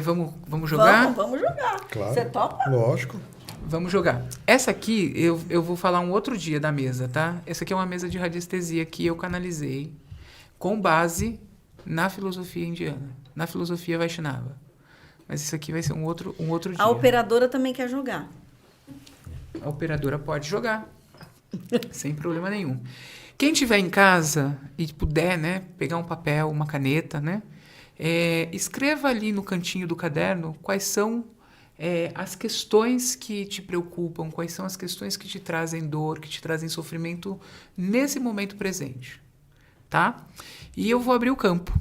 Vamos jogar? Vamos jogar. Claro. Você topa? Lógico. Vamos jogar. Essa aqui, eu vou falar um outro dia da mesa, tá? Essa aqui é uma mesa de radiestesia que eu canalizei com base na filosofia indiana, na filosofia Vaishnava. Mas isso aqui vai ser um outro dia. A operadora também quer jogar. A operadora pode jogar, sem problema nenhum. Quem tiver em casa e puder, né, pegar um papel, uma caneta, né, escreva ali no cantinho do caderno quais são as questões que te preocupam, quais são as questões que te trazem dor, que te trazem sofrimento nesse momento presente, tá? E eu vou abrir o campo.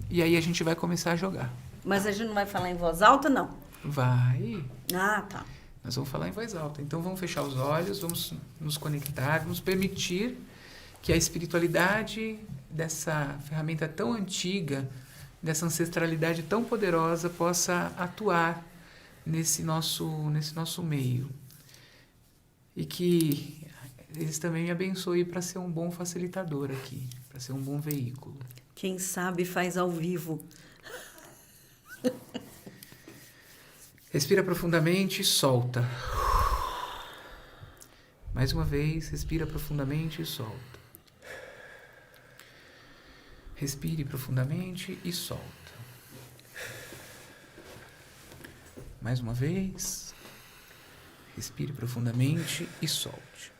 E aí a gente vai começar a jogar. Mas a gente não vai falar em voz alta, não? Vai. Ah, tá. Nós vamos falar em voz alta. Então vamos fechar os olhos, vamos nos conectar, vamos permitir que a espiritualidade dessa ferramenta tão antiga, dessa ancestralidade tão poderosa possa atuar nesse nosso meio. E que eles também me abençoem para ser um bom facilitador aqui, para ser um bom veículo. Quem sabe faz ao vivo. Respira profundamente e solta. Mais uma vez, respira profundamente e solta. Respire profundamente e solta. Mais uma vez. Respire profundamente e solte.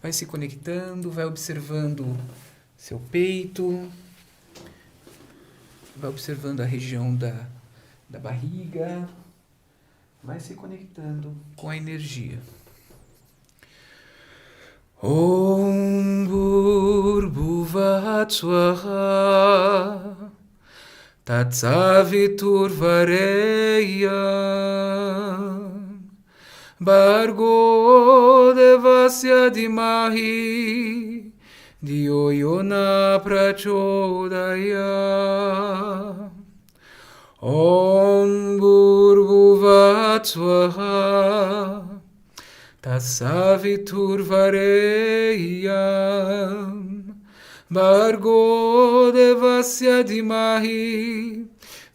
Vai se conectando, vai observando seu peito, vai observando a região da barriga, vai se conectando com a energia. Om Bhurбhuvat Swaha Tatsavitur Vareyyam Bhargo Devasya Dhimahi Dhiyo Yona Prachodayam Om Bhurбhuvat Swaha Tatsavitur Vareyyam Bhargo Devasya Dhimahi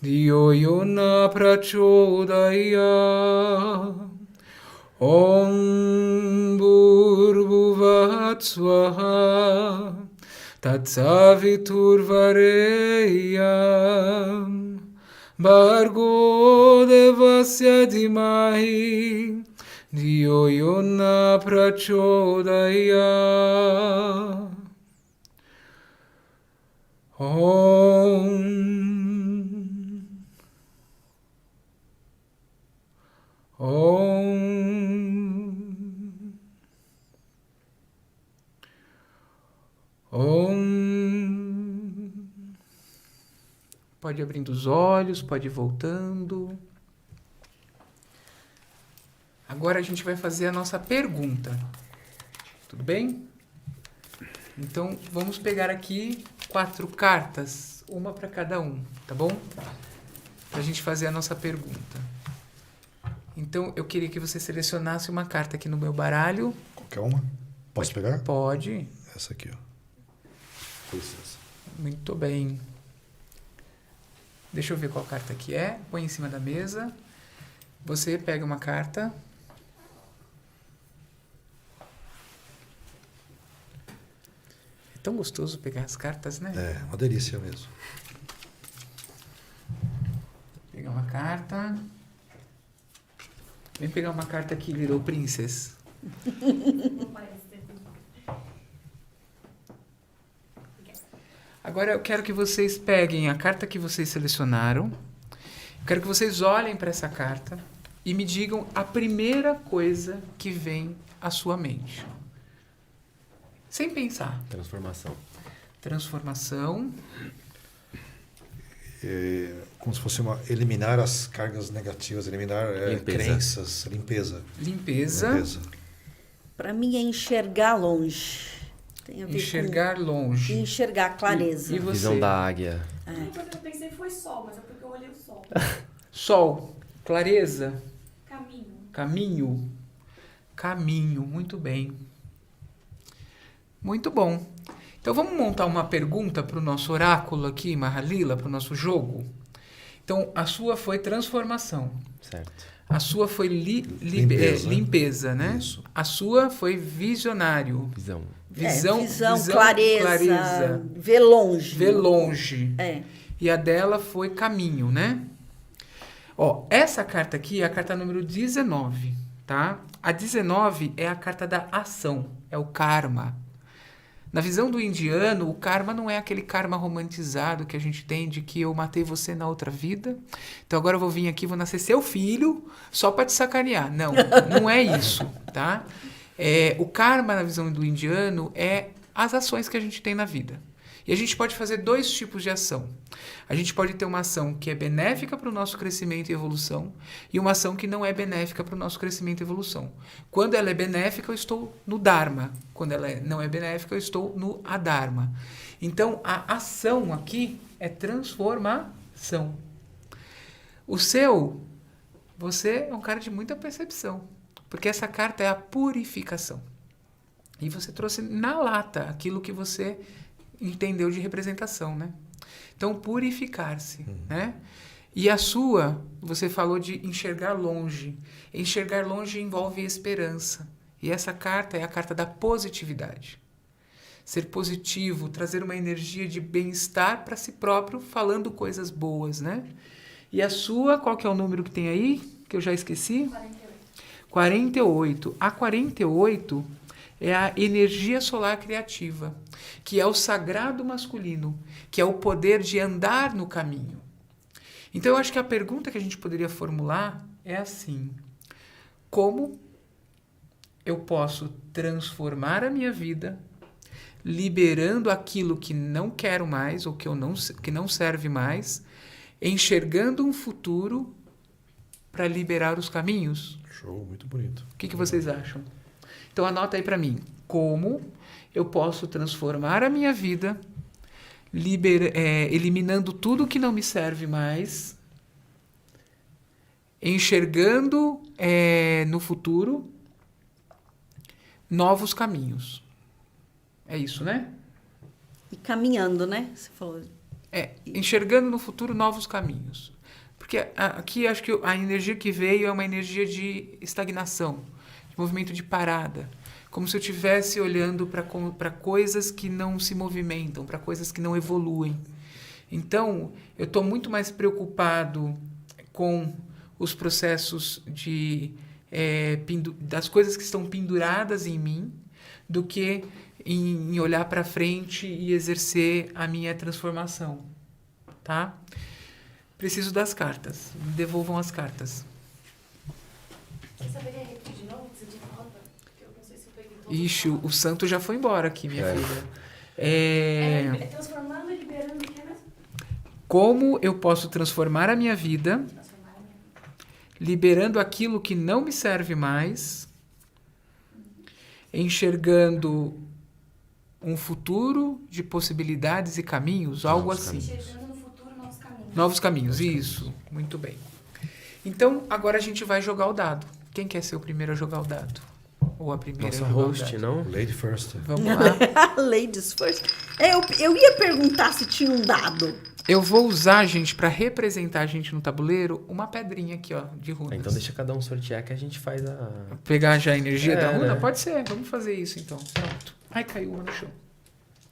Dhiyo Yona Prachodayam Om Bhurбhuvat Swaha Tatsavitur Vareyyam Bhargo Devasya Dhimahi Dhiyo Yona Prachodayam Om Pode ir abrindo os olhos, pode ir voltando. Agora a gente vai fazer a nossa pergunta. Tudo bem? Então, vamos pegar aqui 4 cartas, uma para cada um, tá bom? Para a gente fazer a nossa pergunta. Então, eu queria que você selecionasse uma carta aqui no meu baralho. Qualquer uma? Posso pegar? Pode. Essa aqui, ó. Com licença. Muito bem. Deixa eu ver qual carta que é. Põe em cima da mesa. Você pega uma carta. É tão gostoso pegar as cartas, né? É, uma delícia mesmo. Pegar uma carta. Vem pegar uma carta aqui, Little Princess. Agora eu quero que vocês peguem a carta que vocês selecionaram. Eu quero que vocês olhem para essa carta e me digam a primeira coisa que vem à sua mente. Sem pensar. Transformação. Transformação. Como se fosse eliminar as cargas negativas, eliminar crenças, limpeza. Limpeza. Para mim é enxergar longe. Tem a ver Enxergar longe. Enxergar clareza. E você? Visão da águia. A única coisa que eu pensei foi sol, mas é porque eu olhei o sol. Sol. Clareza. Caminho. Caminho. Caminho. Muito bem. Muito bom. Então vamos montar uma pergunta para o nosso oráculo aqui, Mahalila, para o nosso jogo. Então, a sua foi transformação. Certo. A sua foi limpeza, né? Isso. A sua foi visionário. Visão. Visão, clareza, ver longe. ver longe. É. E a dela foi caminho, né? Ó, essa carta aqui é a carta número 19, tá? A 19 é a carta da ação, é o karma. Na visão do indiano, o karma não é aquele karma romantizado que a gente tem de que eu matei você na outra vida, então agora eu vou vir aqui, vou nascer seu filho só para te sacanear. Não, não é isso, tá? O karma, na visão do indiano, é as ações que a gente tem na vida. E a gente pode fazer 2 tipos de ação. A gente pode ter uma ação que é benéfica para o nosso crescimento e evolução e uma ação que não é benéfica para o nosso crescimento e evolução. Quando ela é benéfica, eu estou no Dharma. Quando ela não é benéfica, eu estou no Adharma. Então, a ação aqui é transformação. Você é um cara de muita percepção, porque essa carta é a purificação. E você trouxe na lata aquilo que você entendeu de representação, né? Então, purificar-se, né? E a sua, você falou de enxergar longe. Enxergar longe envolve esperança. E essa carta é a carta da positividade. Ser positivo, trazer uma energia de bem-estar para si próprio, falando coisas boas, né? E a sua, qual que é o número que tem aí? Que eu já esqueci? 48. A 48 é a energia solar criativa, que é o sagrado masculino, que é o poder de andar no caminho. Então, eu acho que a pergunta que a gente poderia formular é assim: como eu posso transformar a minha vida, liberando aquilo que não quero mais, ou que não serve mais, enxergando um futuro para liberar os caminhos? Show, muito bonito. O que vocês acham? Então anota aí para mim. Como eu posso transformar a minha vida, eliminando tudo que não me serve mais, enxergando no futuro novos caminhos. É isso, né? E caminhando, né? Você falou. Enxergando no futuro novos caminhos. Porque aqui acho que a energia que veio é uma energia de estagnação, de movimento de parada. Como se eu estivesse olhando para coisas que não se movimentam, para coisas que não evoluem. Então, eu estou muito mais preocupado com os processos das coisas que estão penduradas em mim, do que em olhar para frente e exercer a minha transformação. Tá? Preciso das cartas. Me devolvam as cartas. Você saberia repetir de novo o que você tinha falado? Porque eu não sei se eu peguei todo. Ixi, o santo já foi embora aqui, minha filha. É transformando e liberando o que é mesmo? Como eu posso transformar a minha vida, Transformar a minha vida. liberando aquilo que não me serve mais, enxergando um futuro de possibilidades e caminhos, algo assim. Enxergando no futuro novos caminhos. Novos caminhos, isso. Muito bem. Então, agora a gente vai jogar o dado. Quem quer ser o primeiro a jogar o dado? Ou a primeira Nossa a jogar host, o dado? não? Lady first. Vamos lá. Ladies first. Eu ia perguntar se tinha um dado. Eu vou usar, gente, para representar a gente no tabuleiro, uma pedrinha aqui, ó, de runas. Então deixa cada um sortear que a gente faz a... Pegar já a energia da runa? né? Pode ser, vamos fazer isso então. Pronto. Ai, caiu uma no chão.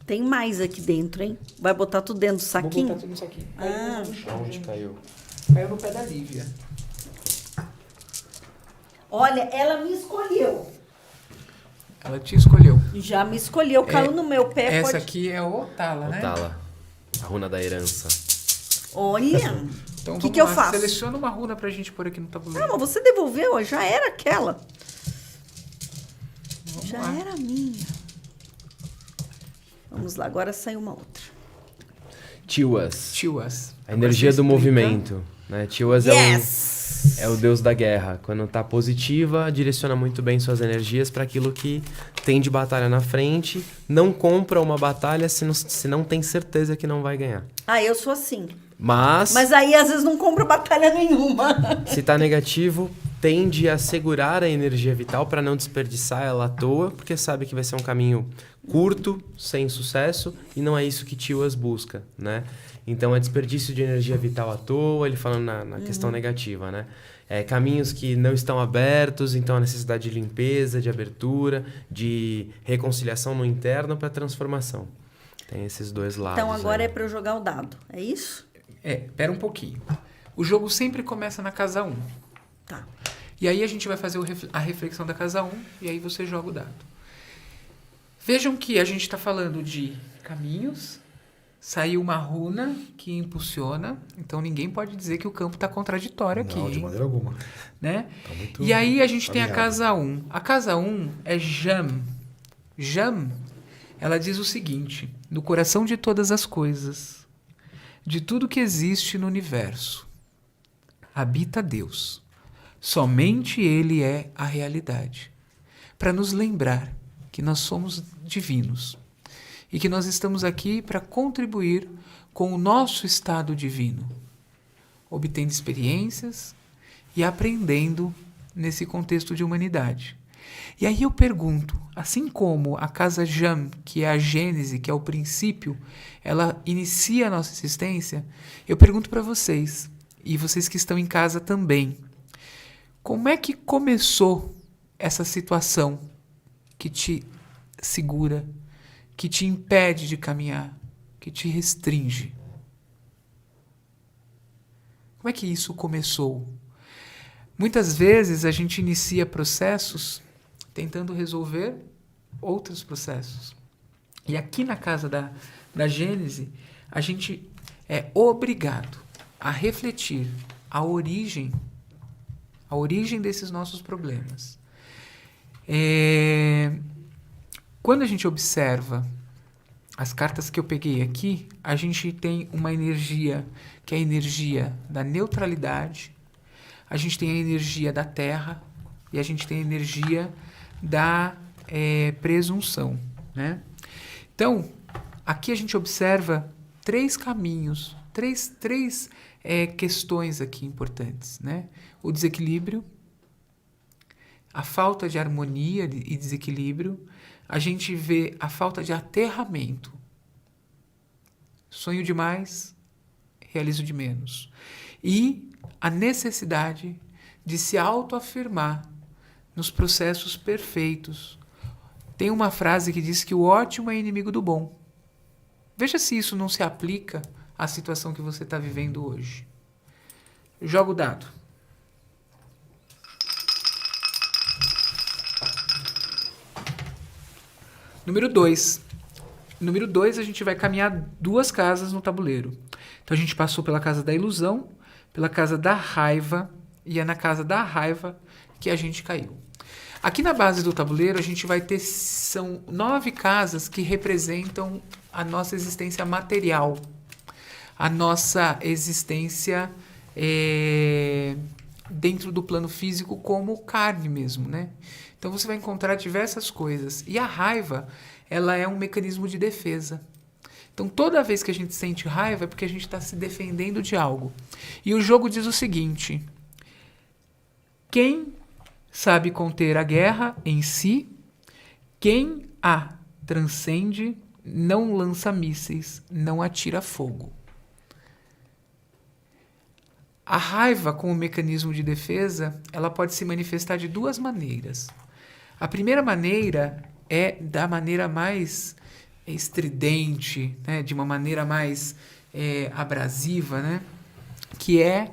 Tem mais aqui dentro, hein? Vai botar tudo dentro do Vou saquinho? botar tudo no saquinho. Caiu uma no chão, Onde gente. caiu? Caiu no pé da Lívia. Olha, ela me escolheu. Ela te escolheu. Já me escolheu, caiu no meu pé. Essa pode... aqui é o Otala, né? Otala. A runa da herança. Olha. Então Que vamos eu lá. faço? Seleciona uma runa pra gente pôr aqui no tabuleiro. Não, mas você devolveu, já era aquela. Vamos Já lá. era minha. Vamos lá, agora saiu uma outra. Tiwas. Tiwas. A energia do Agora você explica. movimento. Né? Tiwas é o deus da guerra. Quando tá positiva, direciona muito bem suas energias para aquilo que tem de batalha na frente. Não compra uma batalha se não tem certeza que não vai ganhar. Ah, eu sou assim. Mas aí, às vezes, não compro batalha nenhuma. se tá negativo, tende a segurar a energia vital para não desperdiçar ela à toa, porque sabe que vai ser um caminho curto, sem sucesso, e não é isso que Tiwas busca, né? Então é desperdício de energia vital à toa, ele falando na questão negativa, né? Caminhos que não estão abertos, então a necessidade de limpeza, de abertura, de reconciliação no interno para transformação. Tem esses dois lados. Então agora aí. é para eu jogar o dado, é isso? Pera um pouquinho. O jogo sempre começa na casa 1. Tá. E aí a gente vai fazer a reflexão da casa 1 e aí você joga o dado. Vejam que a gente está falando de caminhos, saiu uma runa que impulsiona, então ninguém pode dizer que o campo está contraditório aqui. Não, de maneira alguma. Né? Tá muito E aí a gente tem a alinhado. casa 1. A casa 1 é Jam. Jam, ela diz o seguinte: no coração de todas as coisas, de tudo que existe no universo, habita Deus. Somente Ele é a realidade. Para nos lembrar que nós somos divinos e que nós estamos aqui para contribuir com o nosso estado divino, obtendo experiências e aprendendo nesse contexto de humanidade. E aí eu pergunto, assim como a casa Jam, que é a gênese, que é o princípio, ela inicia a nossa existência, eu pergunto para vocês, e vocês que estão em casa também, como é que começou essa situação que te segura, que te impede de caminhar, que te restringe? Como é que isso começou? Muitas vezes a gente inicia processos tentando resolver outros processos. E aqui na casa da Gênese, a gente é obrigado a refletir a origem desses nossos problemas. Quando a gente observa as cartas que eu peguei aqui, a gente tem uma energia que é a energia da neutralidade, a gente tem a energia da terra e a gente tem a energia da presunção, né? Então, aqui a gente observa 3 caminhos, três questões aqui importantes, né? O desequilíbrio, a falta de harmonia e desequilíbrio, a gente vê a falta de aterramento. Sonho demais, realizo de menos. E a necessidade de se autoafirmar nos processos perfeitos. Tem uma frase que diz que o ótimo é inimigo do bom. Veja se isso não se aplica à situação que você está vivendo hoje. Joga o dado. Número 2. Número 2, a gente vai caminhar 2 casas no tabuleiro. Então, a gente passou pela casa da ilusão, pela casa da raiva, e é na casa da raiva que a gente caiu. Aqui na base do tabuleiro, a gente vai ter, são 9 casas que representam a nossa existência material, a nossa existência dentro do plano físico como carne mesmo, né? Então você vai encontrar diversas coisas. E a raiva, ela é um mecanismo de defesa. Então toda vez que a gente sente raiva é porque a gente está se defendendo de algo. E o jogo diz o seguinte: quem sabe conter a guerra em si, quem a transcende, não lança mísseis, não atira fogo. A raiva, como mecanismo de defesa, ela pode se manifestar de 2 maneiras. A primeira maneira é da maneira mais estridente, né? De uma maneira mais abrasiva, né? Que é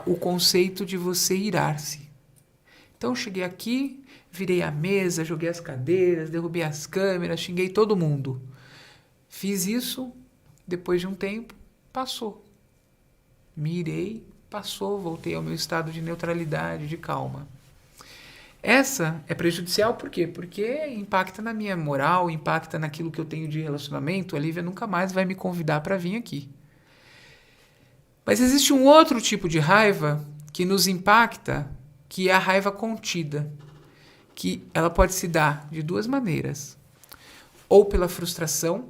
o conceito de você irar-se. Então, eu cheguei aqui, virei a mesa, joguei as cadeiras, derrubei as câmeras, xinguei todo mundo. Fiz isso, depois de um tempo, passou. Me irei, passou, voltei ao meu estado de neutralidade, de calma. Essa é prejudicial por quê? Porque impacta na minha moral, impacta naquilo que eu tenho de relacionamento. A Lívia nunca mais vai me convidar para vir aqui. Mas existe um outro tipo de raiva que nos impacta, que é a raiva contida, que ela pode se dar de 2 maneiras. Ou pela frustração,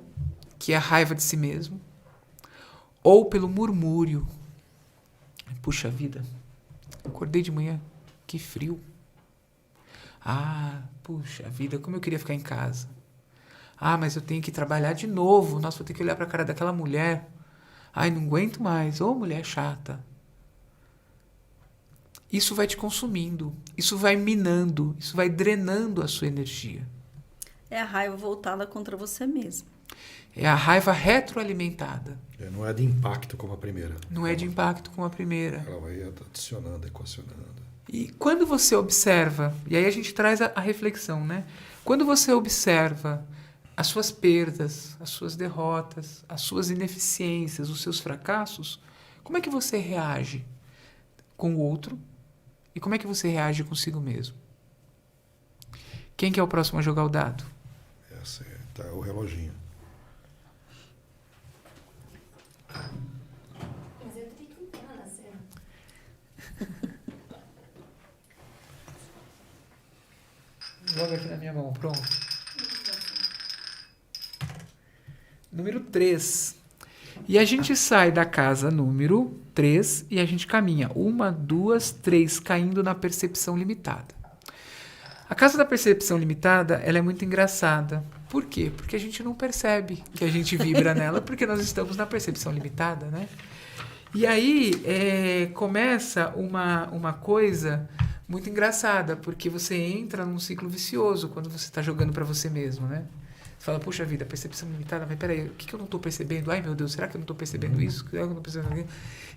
que é a raiva de si mesmo, ou pelo murmúrio. Puxa vida, acordei de manhã, que frio. Ah, puxa vida, como eu queria ficar em casa. Ah, mas eu tenho que trabalhar de novo. Nossa, vou ter que olhar para a cara daquela mulher. Ai, não aguento mais. Ô, mulher chata. Isso vai te consumindo. Isso vai minando. Isso vai drenando a sua energia. É a raiva voltada contra você mesmo. É a raiva retroalimentada. Não é de impacto como a primeira. Não é de impacto como a primeira. Ela vai adicionando, equacionando. E quando você observa, e aí a gente traz a reflexão, né? Quando você observa as suas perdas, as suas derrotas, as suas ineficiências, os seus fracassos, como é que você reage com o outro e como é que você reage consigo mesmo? Quem que é o próximo a jogar o dado? Essa tá o reloginho. Mas eu tenho que entrar na cena. Joga aqui na minha mão, pronto. Número 3. E a gente sai da casa número 3 e a gente caminha 1, 2, 3, caindo na percepção limitada. A casa da percepção limitada, ela é muito engraçada. Por quê? Porque a gente não percebe que a gente vibra nela, porque nós estamos na percepção limitada, né? E aí começa uma coisa muito engraçada, porque você entra num ciclo vicioso quando você está jogando para você mesmo, né? Você fala, puxa vida, percepção limitada, mas peraí, o que eu não estou percebendo? Ai, meu Deus, será que eu não estou percebendo isso? Será que eu não estou percebendo aquilo?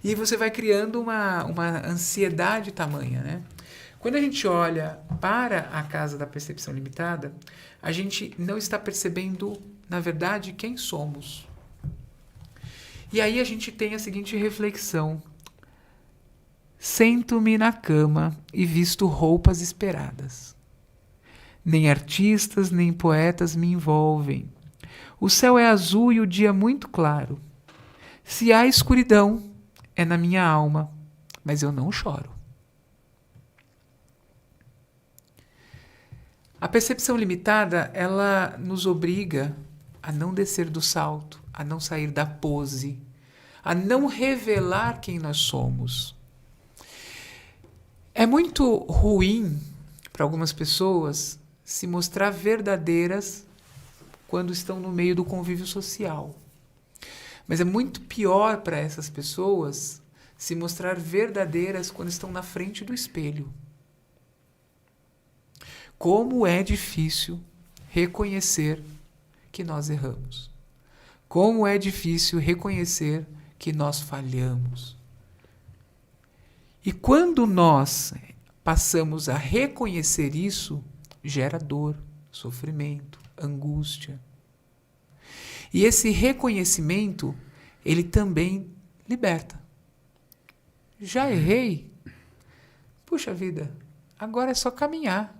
E aí você vai criando uma ansiedade tamanha, né? Quando a gente olha para a casa da percepção limitada, a gente não está percebendo, na verdade, quem somos. E aí a gente tem a seguinte reflexão. Sento-me na cama e visto roupas esperadas. Nem artistas, nem poetas me envolvem. O céu é azul e o dia muito claro. Se há escuridão, é na minha alma, mas eu não choro. A percepção limitada, ela nos obriga a não descer do salto, a não sair da pose, a não revelar quem nós somos. É muito ruim para algumas pessoas se mostrar verdadeiras quando estão no meio do convívio social. Mas é muito pior para essas pessoas se mostrar verdadeiras quando estão na frente do espelho. Como é difícil reconhecer que nós erramos. Como é difícil reconhecer que nós falhamos. E quando nós passamos a reconhecer isso, gera dor, sofrimento, angústia. E esse reconhecimento, ele também liberta. Já errei? Puxa vida, agora é só caminhar.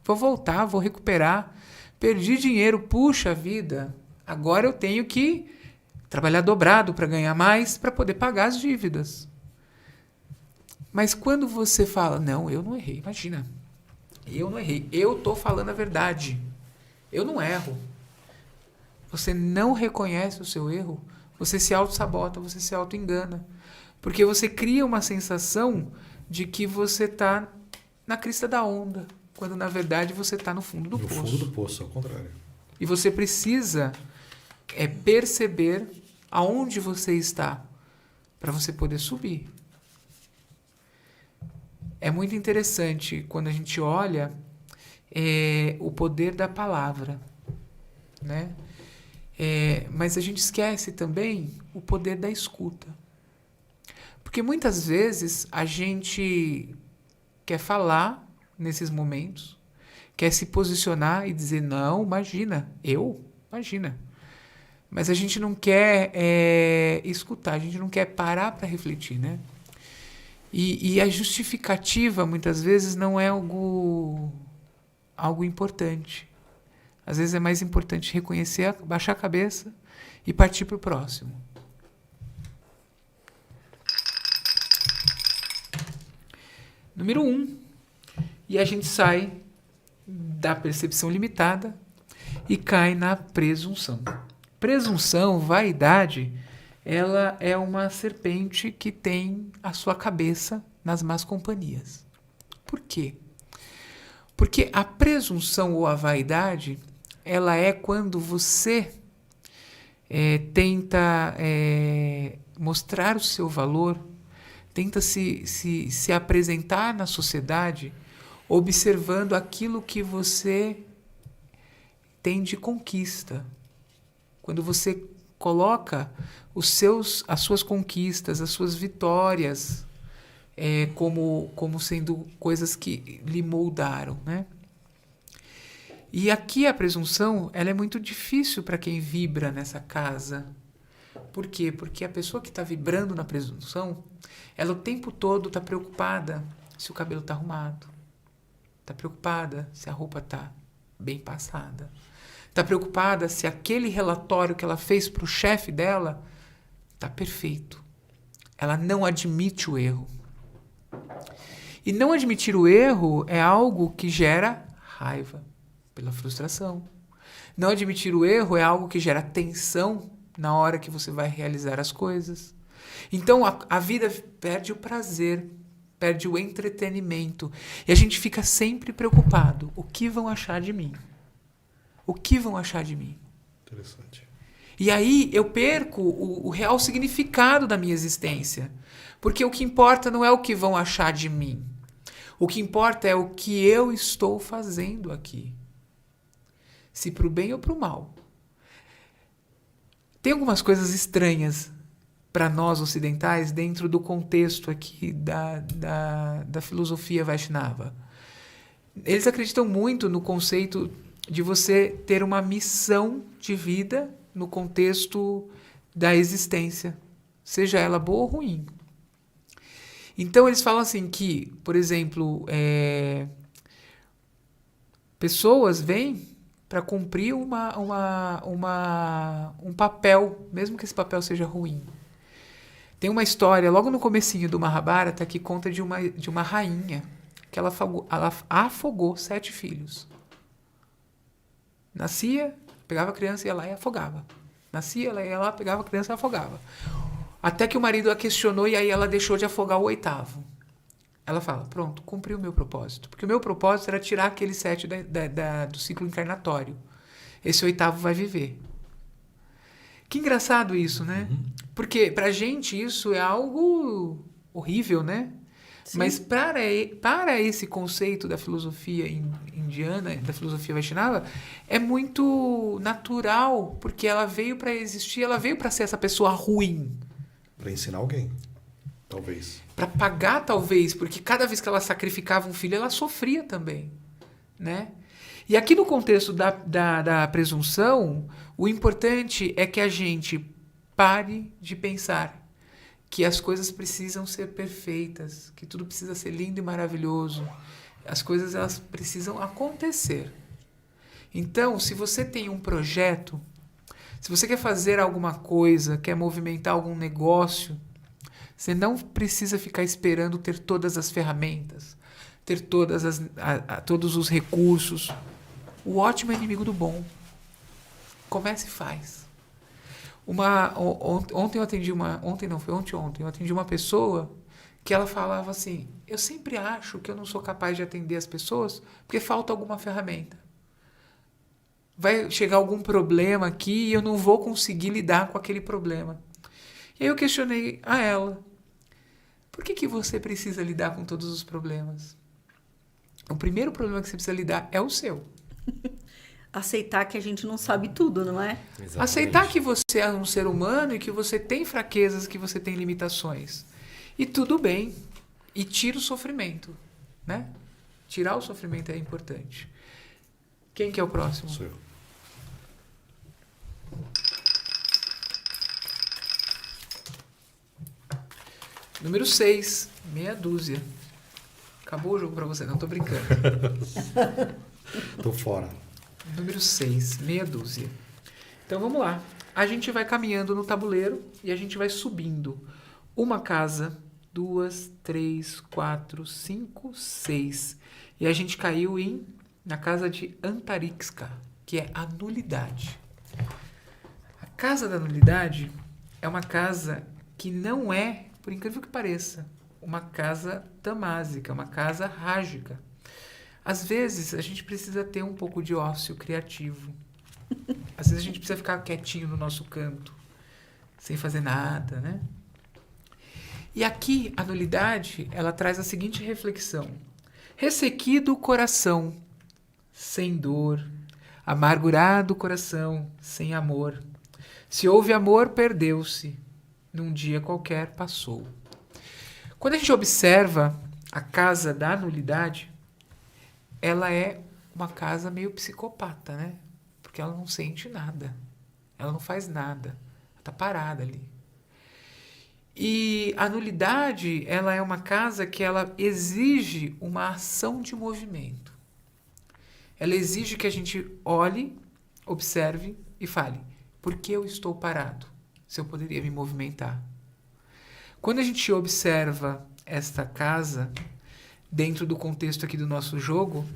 Vou voltar, vou recuperar. Perdi dinheiro, puxa vida. Agora eu tenho que trabalhar dobrado para ganhar mais, para poder pagar as dívidas. Mas quando você fala, não, eu não errei, imagina. Eu não errei, eu estou falando a verdade. Eu não erro. Você não reconhece o seu erro, você se auto-sabota, você se auto-engana. Porque você cria uma sensação de que você está na crista da onda, quando na verdade você está no fundo do poço. No fundo do poço, ao contrário. E você precisa perceber aonde você está para você poder subir. É muito interessante quando a gente olha o poder da palavra, né? Mas a gente esquece também o poder da escuta. Porque muitas vezes a gente quer falar nesses momentos, quer se posicionar e dizer, não, imagina, imagina. Mas a gente não quer escutar, a gente não quer parar para refletir, né? E a justificativa, muitas vezes, não é algo importante. Às vezes é mais importante reconhecer, baixar a cabeça e partir para o próximo. Número 1. E a gente sai da percepção limitada e cai na presunção. Presunção, vaidade, ela é uma serpente que tem a sua cabeça nas más companhias. Por quê? Porque a presunção ou a vaidade, ela é quando você tenta mostrar o seu valor, tenta se apresentar na sociedade observando aquilo que você tem de conquista. Quando você coloca as suas conquistas, as suas vitórias, como sendo coisas que lhe moldaram, né? E aqui a presunção, ela é muito difícil para quem vibra nessa casa. Por quê? Porque a pessoa que está vibrando na presunção, ela o tempo todo está preocupada se o cabelo está arrumado, está preocupada se a roupa está bem passada, está preocupada se aquele relatório que ela fez para o chefe dela está perfeito. Ela não admite o erro. E não admitir o erro é algo que gera raiva, pela frustração. Não admitir o erro é algo que gera tensão na hora que você vai realizar as coisas. Então a vida perde o prazer, perde o entretenimento. E a gente fica sempre preocupado. O que vão achar de mim? O que vão achar de mim? Interessante. E aí eu perco o real significado da minha existência. Porque o que importa não é o que vão achar de mim. O que importa é o que eu estou fazendo aqui. Se para o bem ou para o mal. Tem algumas coisas estranhas para nós ocidentais dentro do contexto aqui da filosofia Vaishnava. Eles acreditam muito no conceito de você ter uma missão de vida no contexto da existência, seja ela boa ou ruim. Então eles falam assim que, por exemplo, pessoas vêm para cumprir um papel, mesmo que esse papel seja ruim. Tem uma história, logo no comecinho do Mahabharata, que conta de uma rainha, que ela afogou 7 filhos. Nascia, pegava a criança e ia lá e afogava. Nascia, ela ia lá, pegava a criança e afogava. Até que o marido a questionou e aí ela deixou de afogar o 8º. Ela fala, pronto, cumpri o meu propósito. Porque o meu propósito era tirar aquele 7 do ciclo encarnatório. Esse 8º vai viver. Que engraçado isso, né? Porque pra gente isso é algo horrível, né? Sim. Mas para esse conceito da filosofia indiana, da filosofia Vaishnava, é muito natural, porque ela veio para existir, ela veio para ser essa pessoa ruim. Para ensinar alguém, talvez. Para pagar, talvez, porque cada vez que ela sacrificava um filho, ela sofria também, né? E aqui no contexto da presunção, o importante é que a gente pare de pensar que as coisas precisam ser perfeitas, que tudo precisa ser lindo e maravilhoso. As coisas elas precisam acontecer. Então, se você tem um projeto, se você quer fazer alguma coisa, quer movimentar algum negócio, você não precisa ficar esperando ter todas as ferramentas, ter todos os recursos. O ótimo é inimigo do bom. Comece e faz. Ontem eu atendi eu atendi uma pessoa que ela falava assim, eu sempre acho que eu não sou capaz de atender as pessoas porque falta alguma ferramenta. Vai chegar algum problema aqui e eu não vou conseguir lidar com aquele problema. E aí eu questionei a ela, por que você precisa lidar com todos os problemas? O primeiro problema que você precisa lidar é o seu. Aceitar que a gente não sabe tudo, não é? Exatamente. Aceitar que você é um ser humano e que você tem fraquezas, que você tem limitações. E tudo bem. E tira o sofrimento, né? Tirar o sofrimento é importante. Quem que é o próximo? Sou eu. Número 6, meia dúzia. Acabou o jogo pra você, não tô brincando. Tô fora. Número 6, meia dúzia. Então vamos lá. A gente vai caminhando no tabuleiro e a gente vai subindo. Uma casa, 2, 3, 4, 5, 6. E a gente caiu na casa de Antariksa, que é a nulidade. A casa da nulidade é uma casa que não é, por incrível que pareça, uma casa tamásica, uma casa rágica. Às vezes, a gente precisa ter um pouco de ócio criativo. Às vezes a gente precisa ficar quietinho no nosso canto, sem fazer nada, né? E aqui, a nulidade, ela traz a seguinte reflexão. Ressequido o coração, sem dor. Amargurado o coração, sem amor. Se houve amor, perdeu-se. Num dia qualquer passou. Quando a gente observa a casa da nulidade, ela é uma casa meio psicopata, né? Porque ela não sente nada. Ela não faz nada. Ela está parada ali. E a nulidade, ela é uma casa que ela exige uma ação de movimento. Ela exige que a gente olhe, observe e fale: por que eu estou parado? Se eu poderia me movimentar. Quando a gente observa esta casa, dentro do contexto aqui do nosso jogo,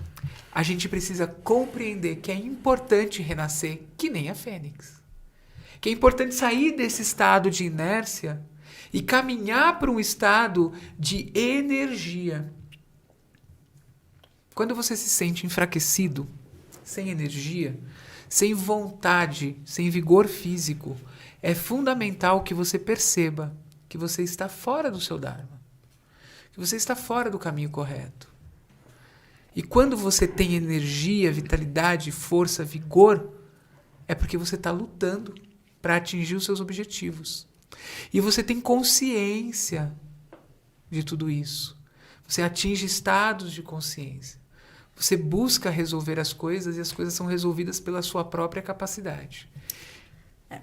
a gente precisa compreender que é importante renascer que nem a fênix. Que é importante sair desse estado de inércia e caminhar para um estado de energia. Quando você se sente enfraquecido, sem energia, sem vontade, sem vigor físico, é fundamental que você perceba que você está fora do seu Dharma, que você está fora do caminho correto. E quando você tem energia, vitalidade, força, vigor, é porque você está lutando para atingir os seus objetivos. E você tem consciência de tudo isso. Você atinge estados de consciência. Você busca resolver as coisas e as coisas são resolvidas pela sua própria capacidade.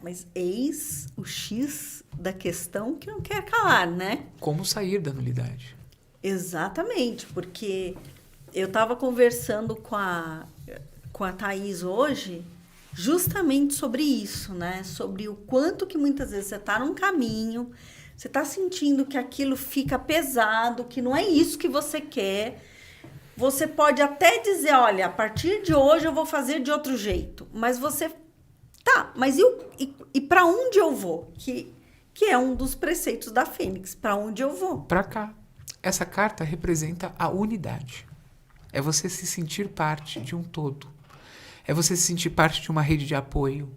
Mas eis o X da questão que não quer calar, né? Como sair da nulidade? Exatamente, porque eu estava conversando com a Thaís hoje justamente sobre isso, né? Sobre o quanto que muitas vezes você está num caminho, você está sentindo que aquilo fica pesado, que não é isso que você quer. Você pode até dizer, olha, a partir de hoje eu vou fazer de outro jeito. Mas você... Tá, mas e para onde eu vou? Que é um dos preceitos da Fênix. Para onde eu vou? Para cá. Essa carta representa a unidade. É você se sentir parte de um todo. É você se sentir parte de uma rede de apoio.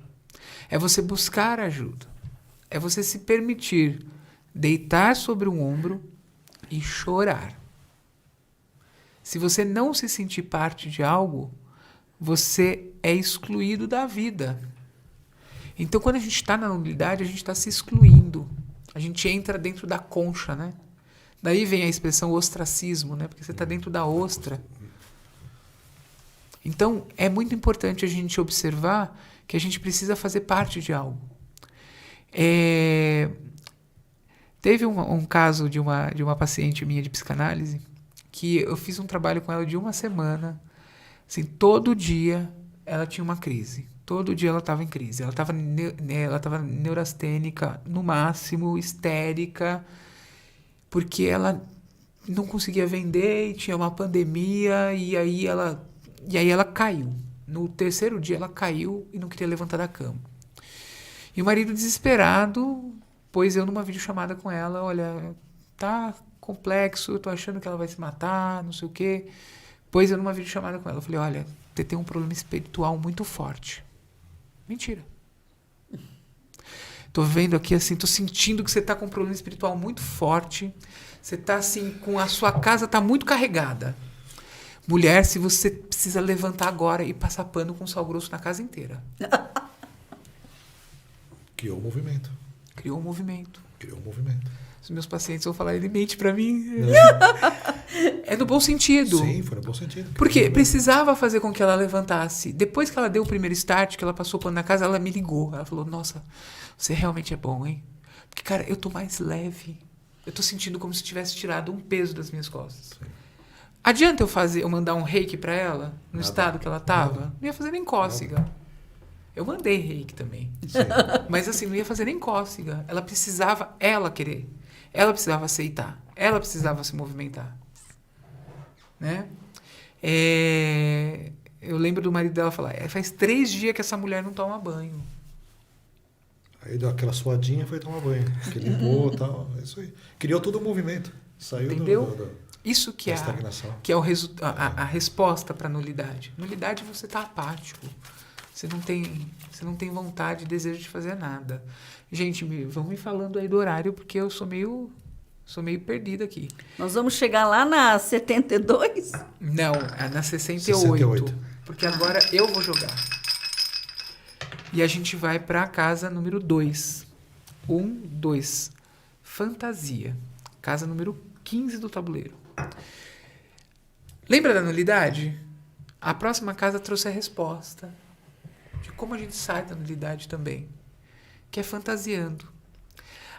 É você buscar ajuda. É você se permitir deitar sobre um ombro e chorar. Se você não se sentir parte de algo, você é excluído da vida. Então, quando a gente está na nulidade, a gente está se excluindo. A gente entra dentro da concha, né? Daí vem a expressão ostracismo, né? Porque você está dentro da ostra. Então, é muito importante a gente observar que a gente precisa fazer parte de algo. Teve um caso de uma paciente minha de psicanálise que eu fiz um trabalho com ela de 1 semana. Assim, todo dia ela tinha uma crise. Todo dia ela estava em crise. Ela estava neurastênica, no máximo, histérica, porque ela não conseguia vender e tinha uma pandemia, e aí ela caiu. No 3º dia ela caiu e não queria levantar da cama. E o marido desesperado pôs eu numa videochamada com ela: olha, tá complexo, eu tô achando que ela vai se matar, não sei o quê. Pôs eu numa videochamada com ela. Eu falei: olha, você tem um problema espiritual muito forte. Mentira. Tô vendo aqui assim, tô sentindo que você tá com um problema espiritual muito forte. Você tá assim, com a sua casa tá muito carregada. Mulher, se você precisa levantar agora e passar pano com sal grosso na casa inteira. Criou um movimento. Criou um movimento. Criou um movimento. Os meus pacientes vão falar: ele mente pra mim. É no bom sentido. Sim, foi no bom sentido. Porque precisava fazer com que ela levantasse. Depois que ela deu o primeiro start, que ela passou pano na casa, ela me ligou. Ela falou: nossa, você realmente é bom, hein? Porque, cara, eu tô mais leve. Eu tô sentindo como se tivesse tirado um peso das minhas costas. Sim. Adianta eu mandar um reiki pra ela, no estado que ela tava? Não ia fazer nem cócega. Eu mandei reiki também. Sim. Mas assim, não ia fazer nem cócega. Ela precisava, ela querer. Ela precisava aceitar. Ela precisava se movimentar. Né? Eu lembro do marido dela falar: faz 3 dias que essa mulher não toma banho. Aí deu aquela suadinha e foi tomar banho. Que limpou e tal. É isso aí. Criou todo o movimento. Saiu Entendeu? Isso que da é, estagnação. que é a resposta para a nulidade. Nulidade, você está apático. Você não tem vontade, desejo de fazer nada. Gente, vão me falando aí do horário, porque eu sou meio perdida aqui. Nós vamos chegar lá na 72? Não, é na 68. 68. Porque agora eu vou jogar. E a gente vai para a casa número 2. 2. Fantasia. Casa número 15 do tabuleiro. Lembra da nulidade? A próxima casa trouxe a resposta de como a gente sai da nulidade também, que é fantasiando.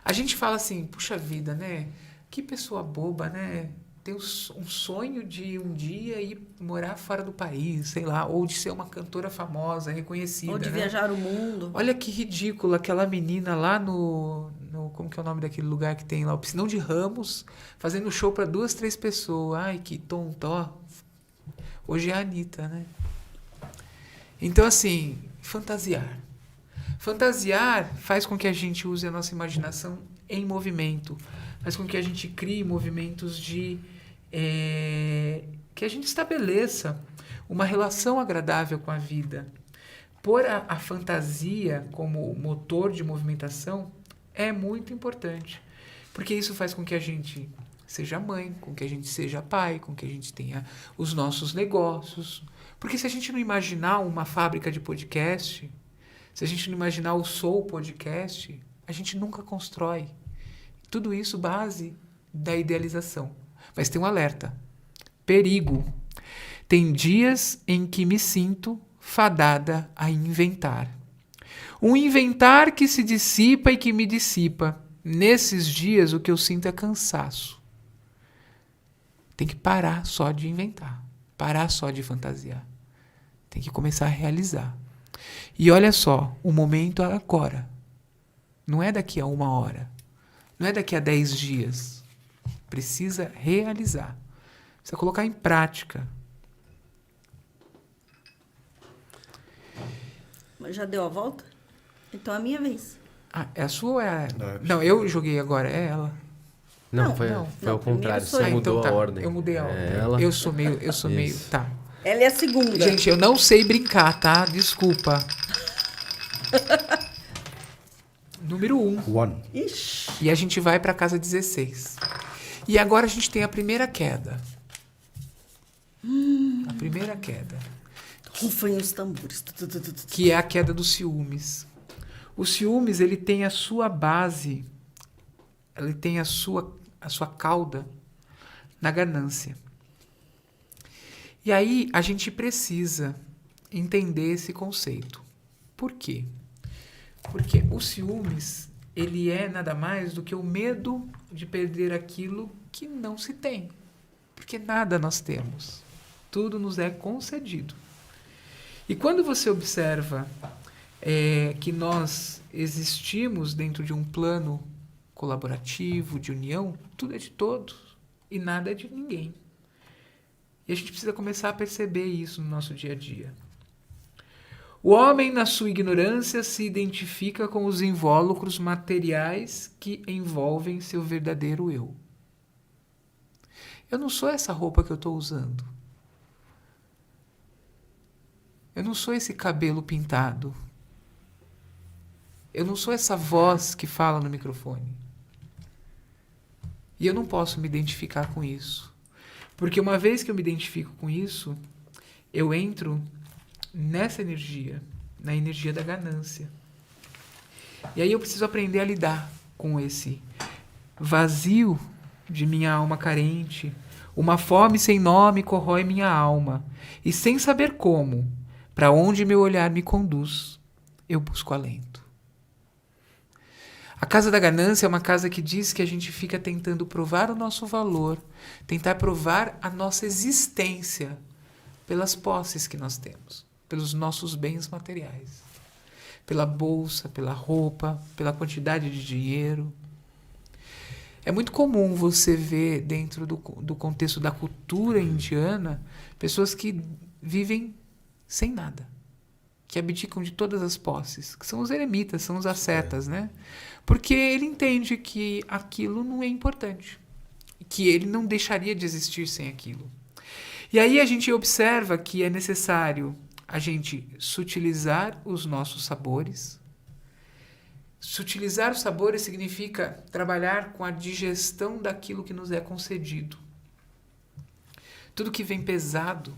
A gente fala assim, puxa vida, né? Que pessoa boba, né? Tem um sonho de um dia ir morar fora do país, sei lá, ou de ser uma cantora famosa, reconhecida. Ou de né? viajar o mundo. Olha que ridículo, aquela menina lá no... Como que é o nome daquele lugar que tem lá? O Piscinão de Ramos, fazendo show para 2, 3 pessoas. Ai, que tonto. Hoje é a Anitta, né? Então, assim, fantasiar. Fantasiar faz com que a gente use a nossa imaginação em movimento. Faz com que a gente crie movimentos de... que a gente estabeleça uma relação agradável com a vida. Pôr a fantasia como motor de movimentação é muito importante. Porque isso faz com que a gente seja mãe, com que a gente seja pai, com que a gente tenha os nossos negócios. Porque se a gente não imaginar uma fábrica de podcast, se a gente não imaginar o Soul Podcast, a gente nunca constrói. Tudo isso base da idealização. Mas tem um alerta. Perigo. Tem dias em que me sinto fadada a inventar. Um inventar que se dissipa e que me dissipa. Nesses dias o que eu sinto é cansaço. Tem que parar só de inventar. Parar só de fantasiar. Tem que começar a realizar. E olha só, o momento é agora. Não é daqui a 1 hora. Não é daqui a 10 dias. Precisa realizar. Precisa colocar em prática. Já deu a volta? Então é a minha vez. Ah, é a sua ou é a... Não, Não, eu joguei agora, é ela. Não, Não, foi não, ao não, contrário. primeiro sou Você eu. mudou tá. a ordem. Eu mudei a É ordem. ela. Eu sou meio... Isso. Tá. Ela é a segunda. Gente, eu não sei brincar, tá? Desculpa. Número 1. One. Ixi. E a gente vai para casa 16. E agora a gente tem a primeira queda. A primeira queda. Rufem os tambores. Que é a queda dos ciúmes. O ciúmes, ele tem a sua base, ele tem a sua cauda na ganância. E aí a gente precisa entender esse conceito. Por quê? Porque o ciúmes, ele é nada mais do que o medo de perder aquilo que não se tem. Porque nada nós temos. Tudo nos é concedido. E quando você observa que nós existimos dentro de um plano colaborativo, de união, tudo é de todos e nada é de ninguém. E a gente precisa começar a perceber isso no nosso dia a dia. O homem, na sua ignorância, se identifica com os invólucros materiais que envolvem seu verdadeiro eu. Eu não sou essa roupa que eu estou usando. Eu não sou esse cabelo pintado. Eu não sou essa voz que fala no microfone. E eu não posso me identificar com isso. Porque uma vez que eu me identifico com isso, eu entro nessa energia, na energia da ganância. E aí eu preciso aprender a lidar com esse vazio de minha alma carente. Uma fome sem nome corrói minha alma. E sem saber como, para onde meu olhar me conduz, eu busco alento. A casa da ganância é uma casa que diz que a gente fica tentando provar o nosso valor, tentar provar a nossa existência pelas posses que nós temos, pelos nossos bens materiais, pela bolsa, pela roupa, pela quantidade de dinheiro. É muito comum você ver dentro do contexto da cultura indiana pessoas que vivem sem nada, que abdicam de todas as posses, que são os eremitas, são os ascetas, né? Porque ele entende que aquilo não é importante, que ele não deixaria de existir sem aquilo. E aí a gente observa que é necessário a gente sutilizar os nossos sabores. Sutilizar os sabores significa trabalhar com a digestão daquilo que nos é concedido. Tudo que vem pesado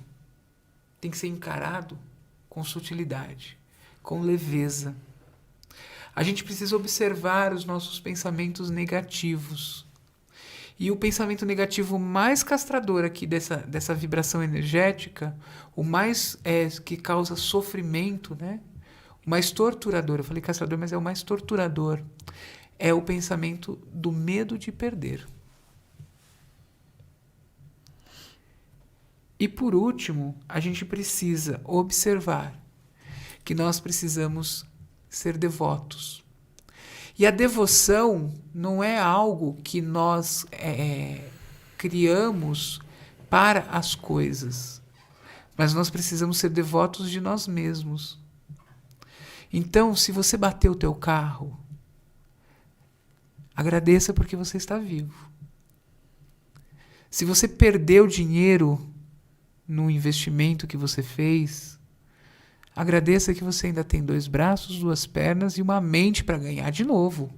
tem que ser encarado com sutilidade, com leveza. A gente precisa observar os nossos pensamentos negativos. E o pensamento negativo mais castrador aqui dessa vibração energética, o mais que causa sofrimento, né? O mais torturador, eu falei castrador, mas é o mais torturador, é o pensamento do medo de perder. E por último, a gente precisa observar que nós precisamos ser devotos. E a devoção não é algo que nós criamos para as coisas, mas nós precisamos ser devotos de nós mesmos. Então, se você bateu o teu carro, agradeça porque você está vivo. Se você perdeu dinheiro no investimento que você fez, agradeça que você ainda tem 2 braços, 2 pernas e uma mente para ganhar de novo.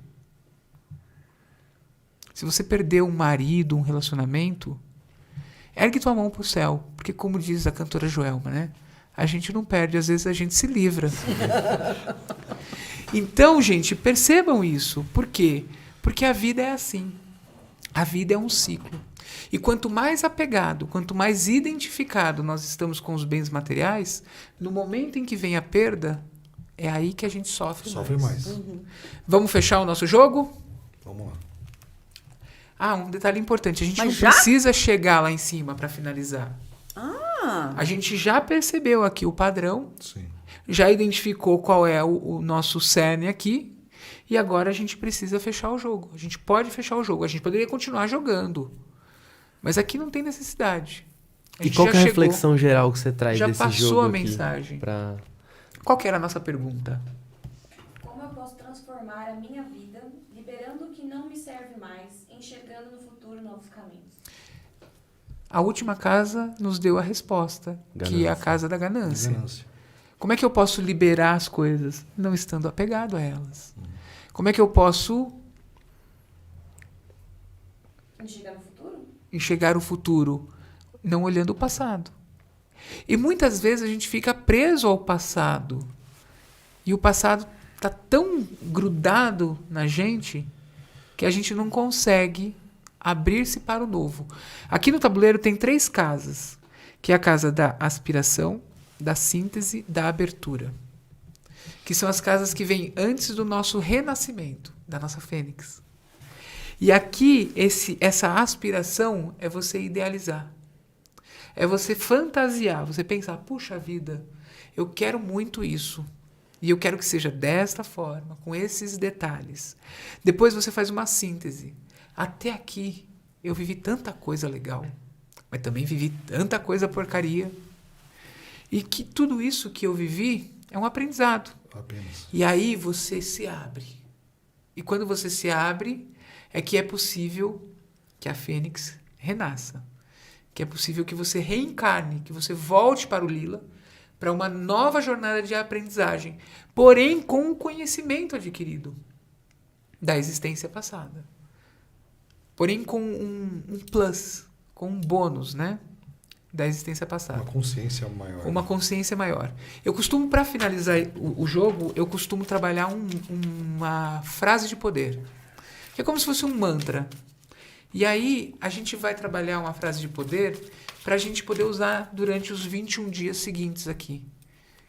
Se você perdeu um marido, um relacionamento, ergue tua mão para o céu, porque como diz a cantora Joelma, né? A gente não perde, às vezes a gente se livra. Então, gente, percebam isso. Por quê? Porque a vida é assim. A vida é um ciclo. E quanto mais apegado, quanto mais identificado nós estamos com os bens materiais, no momento em que vem a perda, é aí que a gente sofre mais. Uhum. Vamos fechar o nosso jogo? Vamos lá. Ah, um detalhe importante. A gente Mas não já? precisa chegar lá em cima para finalizar. A gente já percebeu aqui o padrão, Sim. já identificou qual é o nosso cerne aqui, e agora a gente precisa fechar o jogo. A gente pode fechar o jogo. A gente poderia continuar jogando, mas aqui não tem necessidade. A E gente qual já que é a chegou, reflexão geral que você traz já desse passou jogo a aqui mensagem. pra... Qual que era a nossa pergunta? Como eu posso transformar a minha vida, liberando o que não me serve mais, enxergando no futuro novos caminhos? A última casa nos deu a resposta, que é a Ganância. casa da ganância. Ganância. Como é que eu posso liberar as coisas? Não estando apegado a elas. Como é que eu posso Enxergar no futuro? enxergar o futuro? Não olhando o passado. E muitas vezes a gente fica preso ao passado. E o passado está tão grudado na gente que a gente não consegue abrir-se para o novo. Aqui no tabuleiro tem 3 casas, que é a casa da aspiração, da síntese, da abertura. Que são as casas que vêm antes do nosso renascimento, da nossa fênix. E aqui, essa aspiração é você idealizar. É você fantasiar, você pensar, puxa vida, eu quero muito isso. E eu quero que seja desta forma, com esses detalhes. Depois você faz uma síntese. Até aqui eu vivi tanta coisa legal, mas também vivi tanta coisa porcaria. E que tudo isso que eu vivi é um aprendizado. Apenas. E aí você se abre. E quando você se abre, é que é possível que a fênix renasça. Que é possível que você reencarne, que você volte para o lila, para uma nova jornada de aprendizagem, porém com o conhecimento adquirido da existência passada. Porém com um plus, com um bônus, né, da existência passada. Uma consciência maior. Uma consciência maior. Eu costumo, para finalizar o jogo, eu costumo trabalhar uma frase de poder, que é como se fosse um mantra. E aí a gente vai trabalhar uma frase de poder para a gente poder usar durante os 21 dias seguintes aqui,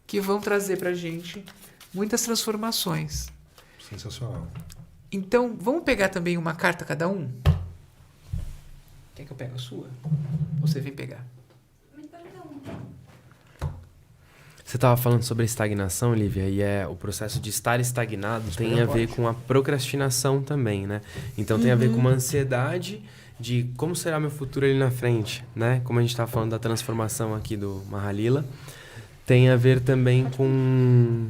que vão trazer para a gente muitas transformações. Sensacional. Então, vamos pegar também uma carta cada um? Quer que eu pegue a sua? Ou você vem pegar? Me pergunta. Você estava falando sobre a estagnação, Lívia, e o processo de estar estagnado tem a ver com a procrastinação também, né? Então tem a ver com uma ansiedade de como será meu futuro ali na frente, né? Como a gente estava falando da transformação aqui do Mahalila, tem a ver também com...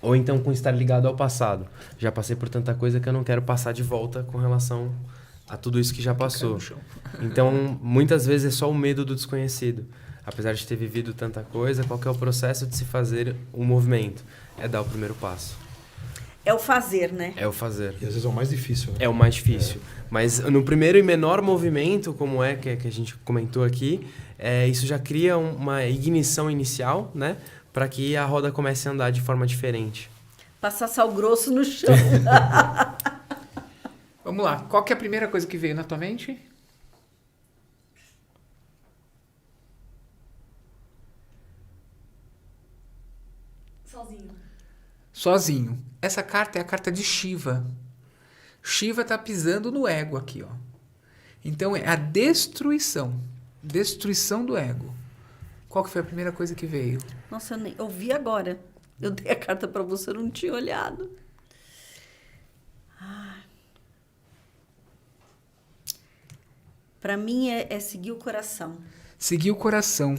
Ou então com estar ligado ao passado. Já passei por tanta coisa que eu não quero passar de volta com relação a tudo isso que já passou. Então, muitas vezes é só o medo do desconhecido. Apesar de ter vivido tanta coisa, qual que é o processo de se fazer um movimento? É dar o primeiro passo. É o fazer, né? É o fazer. E às vezes é o mais difícil, né? É o mais difícil. Mas no primeiro e menor movimento, como que a gente comentou aqui, isso já cria uma ignição inicial, né? Para que a roda comece a andar de forma diferente. Passar sal grosso no chão. Vamos lá. Qual que é a primeira coisa que veio na tua mente? Sozinho. Essa carta é a carta de Shiva. Shiva está pisando no ego aqui, ó. Então é a destruição. Destruição do ego. Qual que foi a primeira coisa que veio? Nossa, eu vi agora. Eu dei a carta para você, eu não tinha olhado. Para mim é seguir o coração. Seguir o coração.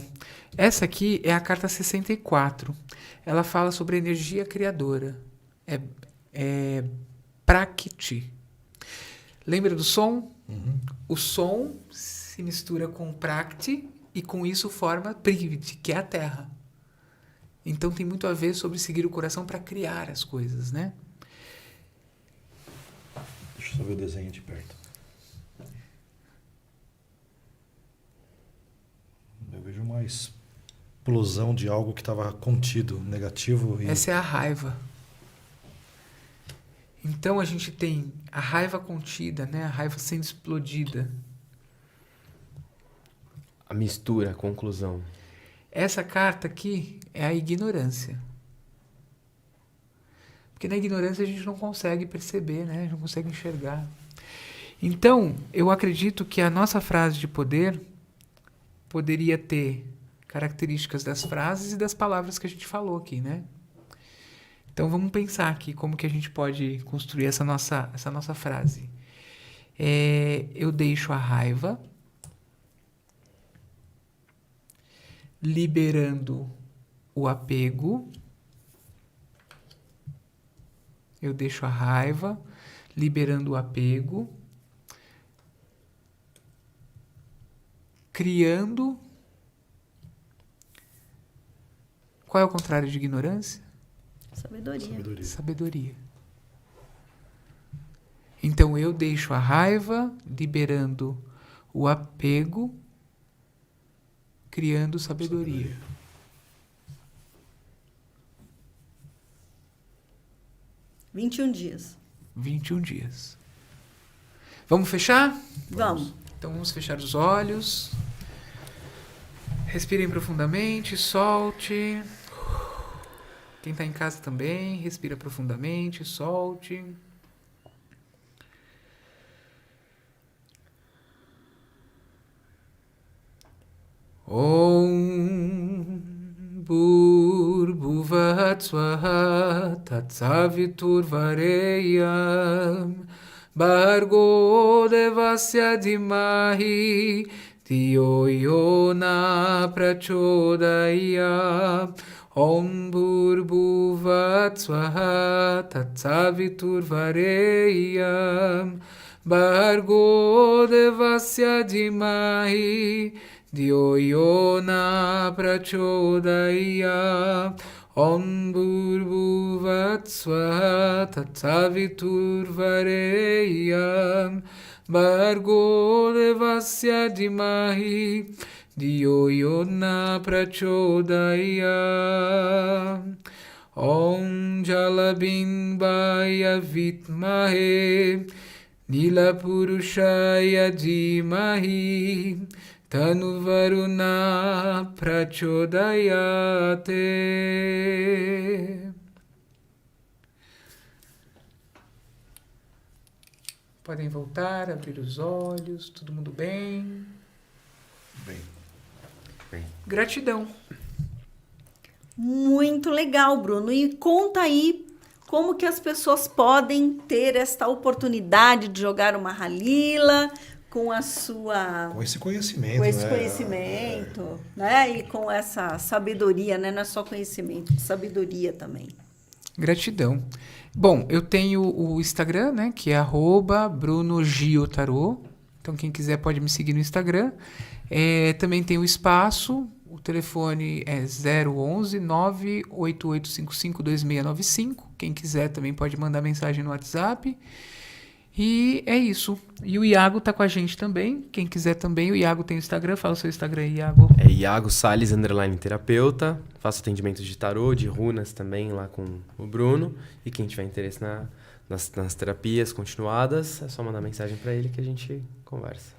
Essa aqui é a carta 64. Ela fala sobre a energia criadora. É Prakriti. Lembra do som? Uhum. O som se mistura com Prakriti e com isso forma Priviti, que é a terra. Então tem muito a ver sobre seguir o coração para criar as coisas, né? Deixa eu só ver o desenho de perto. Eu vejo uma explosão de algo que estava contido, negativo. E... Essa é a raiva. Então a gente tem a raiva contida, né? A raiva sendo explodida. A mistura, a conclusão. Essa carta aqui é a ignorância. Porque na ignorância a gente não consegue perceber, né? A gente não consegue enxergar. Então, eu acredito que a nossa frase de poder poderia ter características das frases e das palavras que a gente falou aqui, né? Então vamos pensar aqui como que a gente pode construir essa nossa frase. Eu deixo a raiva, liberando o apego. Eu deixo a raiva, liberando o apego, criando. Qual é o contrário de ignorância? Sabedoria. Sabedoria. Então eu deixo a raiva, liberando o apego, criando sabedoria. 21 dias. 21 dias. Vamos fechar? Vamos. Então vamos fechar os olhos. Respirem profundamente, solte. Quem está em casa também, respira profundamente, solte. Om Bhurbhuvat Swaha Tatsavitur Vareyam Bhargo Devasya Dhimahi Dhiyo Yona Prachodaya Om Bhurbhuvat Swaha Tatsavitur Vareyam Bhargo Devasya Dhimahi Dhiyo Yona Prachodaya Om Bhurbhuvat Swaha Tatsavitur Vareyam Bhargo Devasya Dhimahi Dhiyo Yona Prachodaya Om Jalabimbaya Vitmahe Nilapurushaya Dhimahi Tanu Varuna Prachodayate. Podem voltar, abrir os olhos, todo mundo bem? Bem. Gratidão. Muito legal, Bruno. E conta aí como que as pessoas podem ter esta oportunidade de jogar uma Halila com a sua... Com esse conhecimento, Com esse né? conhecimento, né? E com essa sabedoria, né? Não é só conhecimento, sabedoria também. Gratidão. Bom, eu tenho o Instagram, né? Que é @BrunoGioTarô. Então, quem quiser pode me seguir no Instagram. Também tem o espaço O telefone é 011 98855 2695. Quem quiser também pode mandar mensagem no WhatsApp. E é isso. E o Iago tá com a gente também. Quem quiser também, o Iago tem o Instagram. Fala o seu Instagram aí, Iago. É Iago Salles, _terapeuta. Faço atendimento de tarô, de runas também lá com o Bruno. E quem tiver interesse nas terapias continuadas, é só mandar mensagem para ele que a gente conversa.